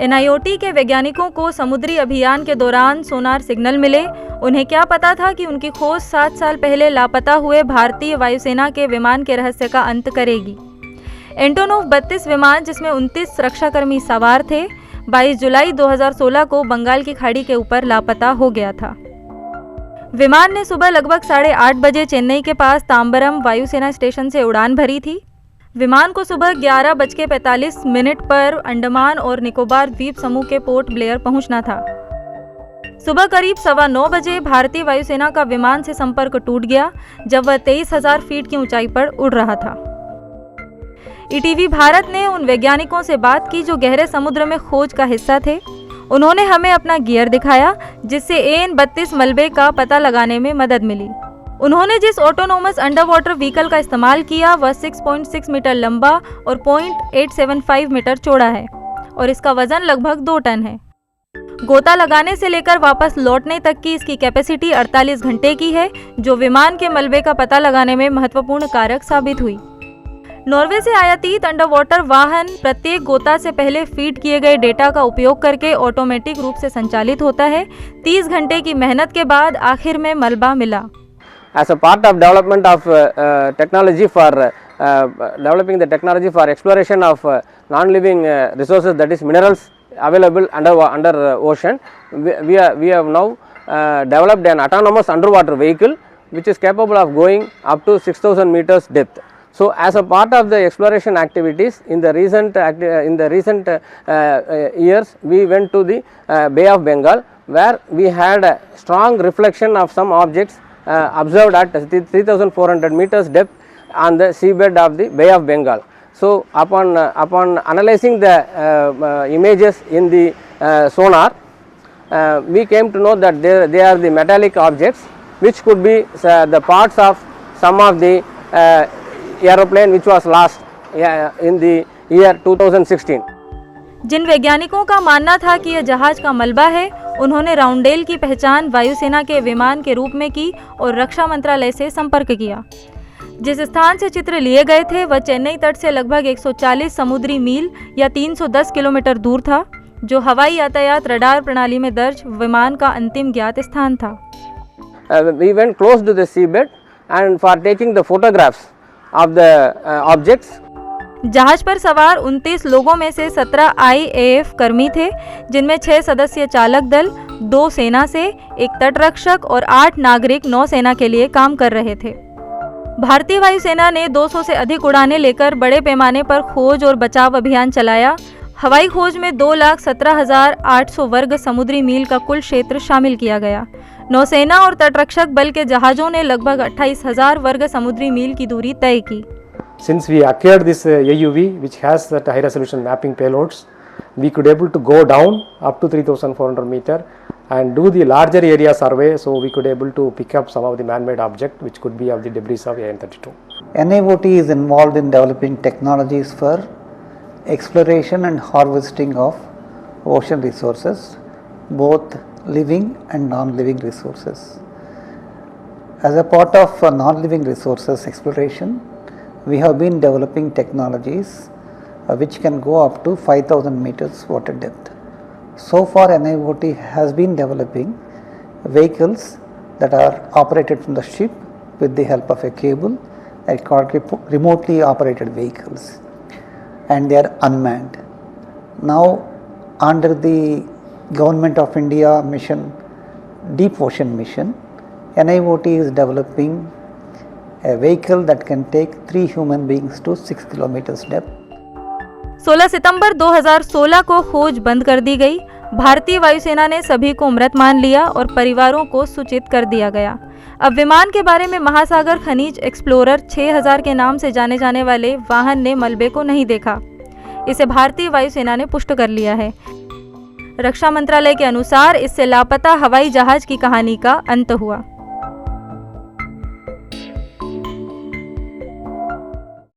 NIOT के वैज्ञानिकों को समुद्री अभियान के दौरान सोनार सिग्नल मिले। उन्हें क्या पता था कि उनकी खोज 7 साल पहले लापता हुए भारतीय वायुसेना के विमान के रहस्य का अंत करेगी। एंटोनोव 32 विमान, जिसमें 29 रक्षाकर्मी सवार थे, 22 जुलाई 2016 को बंगाल की खाड़ी के ऊपर लापता हो गया था। विमान ने सुबह लगभग 8:30 बजे चेन्नई के पास तांबरम वायुसेना स्टेशन से उड़ान भरी थी। विमान को सुबह 11:45 पर अंडमान और निकोबार द्वीप समूह के पोर्ट ब्लेयर पहुंचना था। सुबह करीब 9:15 बजे भारतीय वायुसेना का विमान से संपर्क टूट गया जब वह 23,000 फीट की ऊंचाई पर उड़ रहा था। ETV भारत ने उन वैज्ञानिकों से बात की जो गहरे समुद्र में खोज का हिस्सा थे। उन्होंने हमें अपना गियर दिखाया, जिससे AN-32 मलबे का पता लगाने में मदद मिली। उन्होंने जिस ऑटोनोमस अंडर वाटर व्हीकल का इस्तेमाल किया वह 6.6 मीटर लंबा और 0.875 मीटर चौड़ा है और इसका वजन लगभग 2 टन है। गोता लगाने से लेकर वापस लौटने तक की इसकी कैपेसिटी 48 घंटे की है, जो विमान के मलबे का पता लगाने में महत्वपूर्ण कारक साबित हुई। नॉर्वे से आयातित अंडर वाटर वाहन प्रत्येक गोता से पहले फीड किए गए डेटा का उपयोग करके ऑटोमेटिक रूप से संचालित होता है। 30 घंटे की मेहनत के बाद आखिर में मलबा मिला। As a part of development of technology for developing the technology for exploration of non-living resources, that is minerals available under ocean, we have now developed an autonomous underwater vehicle which is capable of going up to 6,000 meters depth. So, as a part of the exploration activities in the recent years, we went to the Bay of Bengal, where we had a strong reflection of some objects observed at 3,400 meters depth on the seabed of the Bay of Bengal. So, upon analyzing the images in the sonar, we came to know that they are the metallic objects which could be the parts of some of the aeroplane which was lost in the year 2016. जिन वैज्ञानिकों का मानना था कि यह जहाज का मलबा है, उन्होंने राउंडेल की पहचान वायुसेना के विमान के रूप में की और रक्षा मंत्रालय से संपर्क किया। जिस स्थान से चित्र लिए गए थे वह चेन्नई तट से लगभग 140 समुद्री मील या 310 किलोमीटर दूर था, जो हवाई यातायात रडार प्रणाली में दर्ज विमान का अंतिम ज्ञात स्थान था। We went close to the seabed and for taking the photographs of the objects. जहाज पर सवार 29 लोगों में से 17 IAF कर्मी थे, जिनमें 6 सदस्यीय चालक दल, 2 सेना से, 1 तटरक्षक और 8 नागरिक नौसेना के लिए काम कर रहे थे। भारतीय वायुसेना ने 200 से अधिक उड़ानें लेकर बड़े पैमाने पर खोज और बचाव अभियान चलाया। हवाई खोज में 2,17,800 वर्ग समुद्री मील का कुल क्षेत्र शामिल किया गया। नौसेना और तटरक्षक बल के जहाज़ों ने लगभग 28,000 वर्ग समुद्री मील की दूरी तय की। Since we acquired this AUV, which has that high resolution mapping payloads, we could able to go down up to 3,400 meter and do the larger area survey, so we could able to pick up some of the man-made object which could be of the debris of AN-32. NIOT is involved in developing technologies for exploration and harvesting of ocean resources, both living and non-living resources. As a part of non-living resources exploration, we have been developing technologies which can go up to 5,000 meters water depth. So far, NIOT has been developing vehicles that are operated from the ship with the help of a cable, that called remotely operated vehicles, and they are unmanned. Now, under the Government of India mission, Deep Ocean Mission, NIOT is developing a vehicle that can take 3 human beings to 6 kilometers depth. 16 सितंबर 2016 को खोज बंद कर दी गई। भारतीय वायुसेना ने सभी को मृत मान लिया और परिवारों को सूचित कर दिया गया। अब विमान के बारे में महासागर खनिज एक्सप्लोरर 6000 के नाम से जाने जाने वाले वाहन ने मलबे को नहीं देखा। इसे भारतीय वायुसेना ने पुष्ट कर लिया है। रक्षा मंत्रालय के अनुसार इससे लापता हवाई जहाज की कहानी का अंत हुआ।